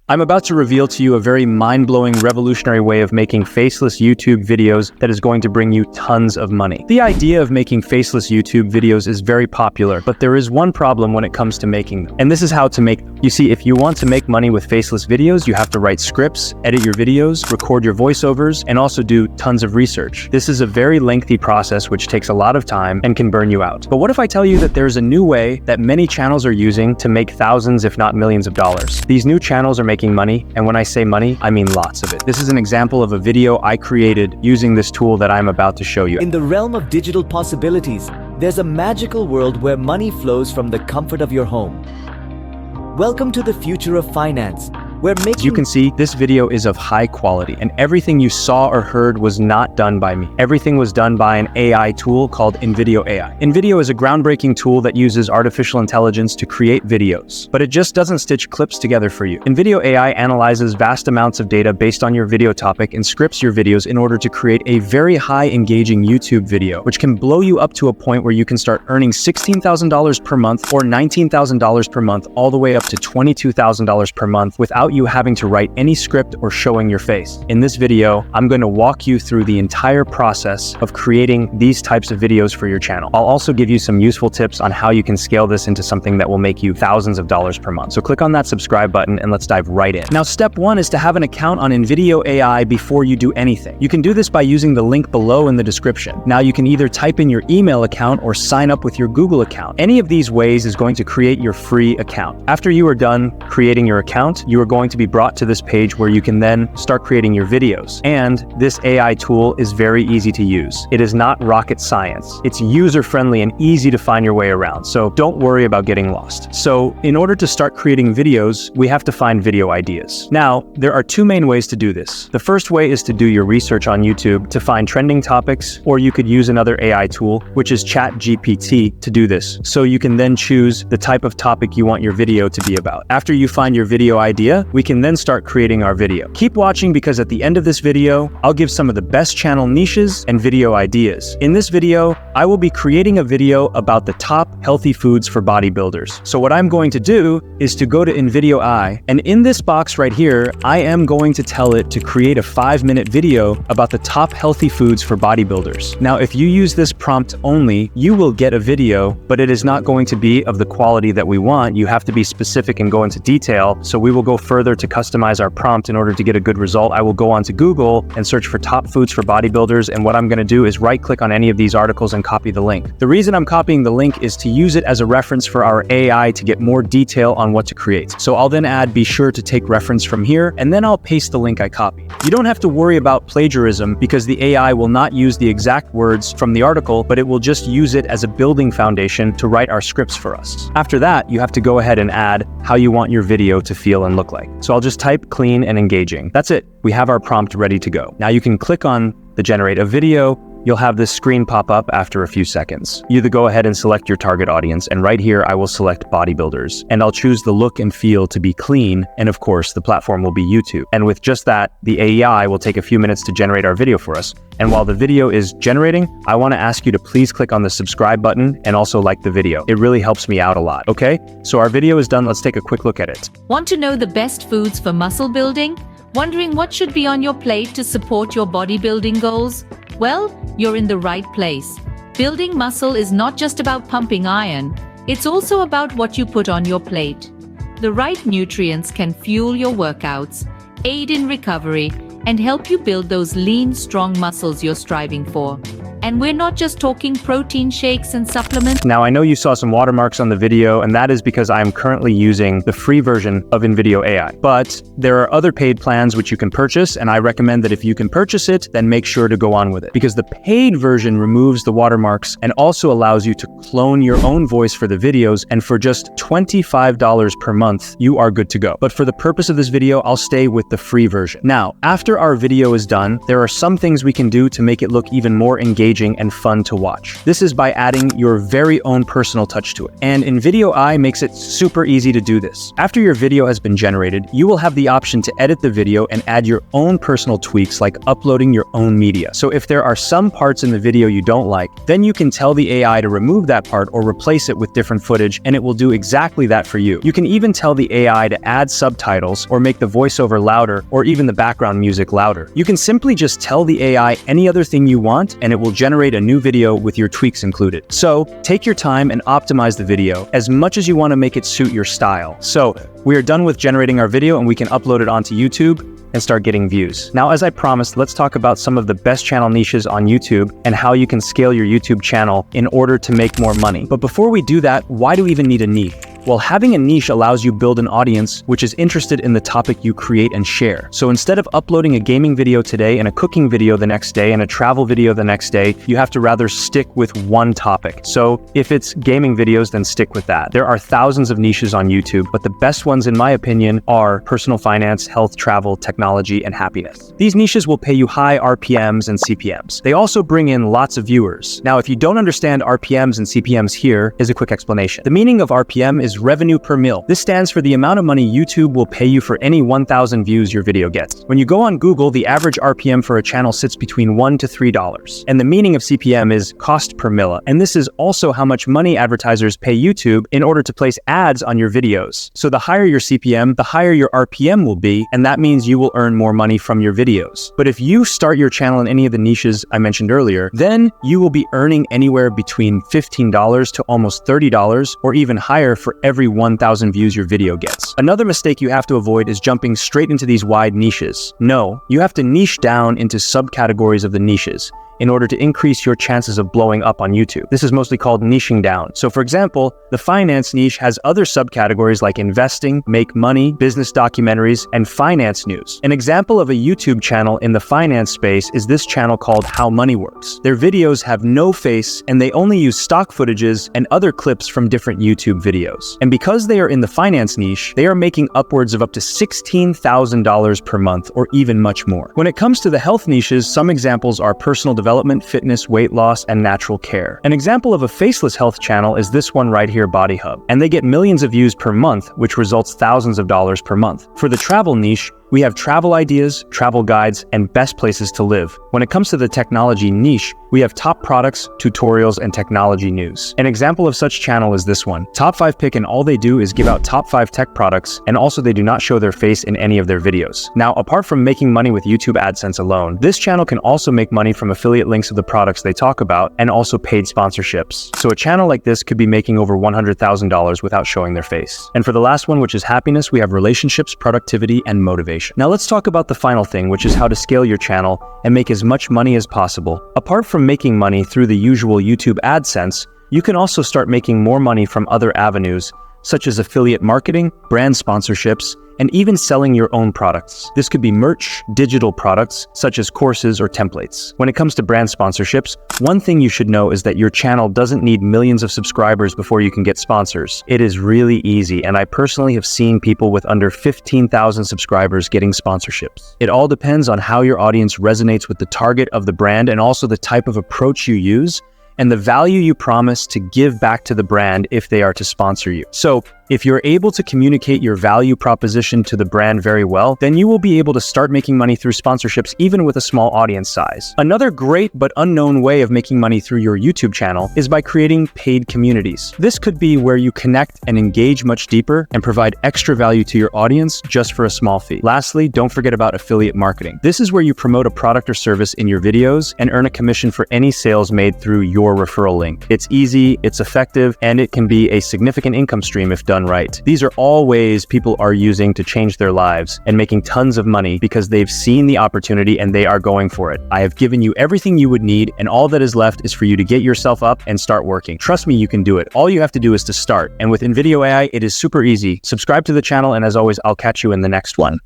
I'm about to reveal to you a very mind-blowing, revolutionary way of making faceless YouTube videos that is going to bring you tons of money. The idea of making faceless YouTube videos is very popular, but there is one problem when it comes to making them. And this is how to make. You see, if you want to make money with faceless videos, you have to write scripts, edit your videos, record your voiceovers, and also do tons of research. This is a very lengthy process which takes a lot of time and can burn you out. But what if I tell you that there's a new way that many channels are using to make thousands, if not millions of dollars? These new channels are making money, and when I say money, I mean lots of it. This is an example of a video I created using this tool that I'm about to show you. In the realm of digital possibilities, there's a magical world where money flows from the comfort of your home. Welcome to the future of finance, where As you can see, this video is of high quality, and everything you saw or heard was not done by me. Everything was done by an AI tool called InVideo AI. InVideo is a groundbreaking tool that uses artificial intelligence to create videos, but it just doesn't stitch clips together for you. InVideo AI analyzes vast amounts of data based on your video topic and scripts your videos in order to create a very high engaging YouTube video, which can blow you up to a point where you can start earning $16,000 per month or $19,000 per month, all the way up to $22,000 per month without you having to write any script or showing your face. In this video, I'm going to walk you through the entire process of creating these types of videos for your channel. I'll also give you some useful tips on how you can scale this into something that will make you thousands of dollars per month. So click on that subscribe button and let's dive right in. Now, step one is to have an account on InVideo AI before you do anything. You can do this by using the link below in the description. Now, you can either type in your email account or sign up with your Google account. Any of these ways is going to create your free account. After you are done creating your account, you are going to be brought to this page where you can then start creating your videos. And this AI tool is very easy to use. It is not rocket science. It's user-friendly and easy to find your way around, so don't worry about getting lost. So in order to start creating videos, we have to find video ideas. Now, there are two main ways to do this. The first way is to do your research on YouTube to find trending topics, or you could use another AI tool, which is ChatGPT, to do this. So you can then choose the type of topic you want your video to be about. After you find your video idea, we can then start creating our video. Keep watching, because at the end of this video, I'll give some of the best channel niches and video ideas. In this video, I will be creating a video about the top healthy foods for bodybuilders. So what I'm going to do is to go to InVideo AI, and in this box right here, I am going to tell it to create a 5-minute video about the top healthy foods for bodybuilders. Now, if you use this prompt only, you will get a video, but it is not going to be of the quality that we want. You have to be specific and go into detail. So we will go further to customize our prompt in order to get a good result. I will go onto Google and search for top foods for bodybuilders, and what I'm going to do is right-click on any of these articles and copy the link. The reason I'm copying the link is to use it as a reference for our AI to get more detail on what to create. So I'll then add, be sure to take reference from here, and then I'll paste the link I copied. You don't have to worry about plagiarism, because the AI will not use the exact words from the article, but it will just use it as a building foundation to write our scripts for us. After that, you have to go ahead and add how you want your video to feel and look like. So I'll just type clean and engaging. That's it. We have our prompt ready to go. Now you can click on the generate a video. You'll have this screen pop up after a few seconds. You either go ahead and select your target audience, and right here I will select bodybuilders, and I'll choose the look and feel to be clean, and of course the platform will be YouTube. And with just that, the AI will take a few minutes to generate our video for us. And while the video is generating, I want to ask you to please click on the subscribe button and also like the video. It really helps me out a lot, okay? So our video is done. Let's take a quick look at it. Want to know the best foods for muscle building? Wondering what should be on your plate to support your bodybuilding goals? Well, you're in the right place. Building muscle is not just about pumping iron, it's also about what you put on your plate. The right nutrients can fuel your workouts, aid in recovery, and help you build those lean, strong muscles you're striving for. And we're not just talking protein shakes and supplements. Now, I know you saw some watermarks on the video, and that is because I am currently using the free version of InVideo AI. But there are other paid plans which you can purchase, and I recommend that if you can purchase it, then make sure to go on with it. Because the paid version removes the watermarks and also allows you to clone your own voice for the videos, and for just $25 per month, you are good to go. But for the purpose of this video, I'll stay with the free version. Now, after our video is done, there are some things we can do to make it look even more engaging engaging and fun to watch. This is by adding your very own personal touch to it. And InVideo AI makes it super easy to do this. After your video has been generated, you will have the option to edit the video and add your own personal tweaks like uploading your own media. So if there are some parts in the video you don't like, then you can tell the AI to remove that part or replace it with different footage, and it will do exactly that for you. You can even tell the AI to add subtitles or make the voiceover louder or even the background music louder. You can simply just tell the AI any other thing you want, and it will generate a new video with your tweaks included. So take your time and optimize the video as much as you want to make it suit your style. So we are done with generating our video, and we can upload it onto YouTube and start getting views. Now, as I promised, let's talk about some of the best channel niches on YouTube and how you can scale your YouTube channel in order to make more money. But before we do that, why do we even need a niche? Well, having a niche allows you to build an audience which is interested in the topic you create and share. So instead of uploading a gaming video today and a cooking video the next day and a travel video the next day, you have to rather stick with one topic. So if it's gaming videos, then stick with that. There are thousands of niches on YouTube, but the best ones, in my opinion, are personal finance, health, travel, technology, and happiness. These niches will pay you high RPMs and CPMs. They also bring in lots of viewers. Now, if you don't understand RPMs and CPMs, here is a quick explanation. The meaning of RPM is revenue per mil. This stands for the amount of money YouTube will pay you for any 1,000 views your video gets. When you go on Google, the average RPM for a channel sits between $1 to $3. And the meaning of CPM is cost per milla. And this is also how much money advertisers pay YouTube in order to place ads on your videos. So the higher your CPM, the higher your RPM will be, and that means you will earn more money from your videos. But if you start your channel in any of the niches I mentioned earlier, then you will be earning anywhere between $15 to almost $30 or even higher for every 1,000 views your video gets. Another mistake you have to avoid is jumping straight into these wide niches. No, you have to niche down into subcategories of the niches in order to increase your chances of blowing up on YouTube. This is mostly called niching down. So for example, the finance niche has other subcategories like investing, make money, business documentaries, and finance news. An example of a YouTube channel in the finance space is this channel called How Money Works. Their videos have no face, and they only use stock footages and other clips from different YouTube videos. And because they are in the finance niche, they are making upwards of up to $16,000 per month or even much more. When it comes to the health niches, some examples are personal development, fitness, weight loss, and natural care. An example of a faceless health channel is this one right here, Body Hub, and they get millions of views per month, which results thousands of dollars per month. For the travel niche, we have travel ideas, travel guides, and best places to live. When it comes to the technology niche, we have top products, tutorials, and technology news. An example of such channel is this one. Top 5 Pick, and all they do is give out top 5 tech products, and also they do not show their face in any of their videos. Now, apart from making money with YouTube AdSense alone, this channel can also make money from affiliate links of the products they talk about, and also paid sponsorships. So a channel like this could be making over $100,000 without showing their face. And for the last one, which is happiness, we have relationships, productivity, and motivation. Now let's talk about the final thing, which is how to scale your channel and make as much money as possible. Apart from making money through the usual YouTube AdSense, you can also start making more money from other avenues, such as affiliate marketing, brand sponsorships, and even selling your own products. This could be merch, digital products, such as courses or templates. When it comes to brand sponsorships, one thing you should know is that your channel doesn't need millions of subscribers before you can get sponsors. It is really easy, and I personally have seen people with under 15,000 subscribers getting sponsorships. It all depends on how your audience resonates with the target of the brand and also the type of approach you use and the value you promise to give back to the brand if they are to sponsor you. So if you're able to communicate your value proposition to the brand very well, then you will be able to start making money through sponsorships even with a small audience size. Another great but unknown way of making money through your YouTube channel is by creating paid communities. This could be where you connect and engage much deeper and provide extra value to your audience just for a small fee. Lastly, don't forget about affiliate marketing. This is where you promote a product or service in your videos and earn a commission for any sales made through your referral link. It's easy, it's effective, and it can be a significant income stream if done right. These are all ways people are using to change their lives and making tons of money because they've seen the opportunity and they are going for it. I have given you everything you would need, and all that is left is for you to get yourself up and start working. Trust me, you can do it. All you have to do is to start. And with InVideo AI, it is super easy. Subscribe to the channel, and as always, I'll catch you in the next one.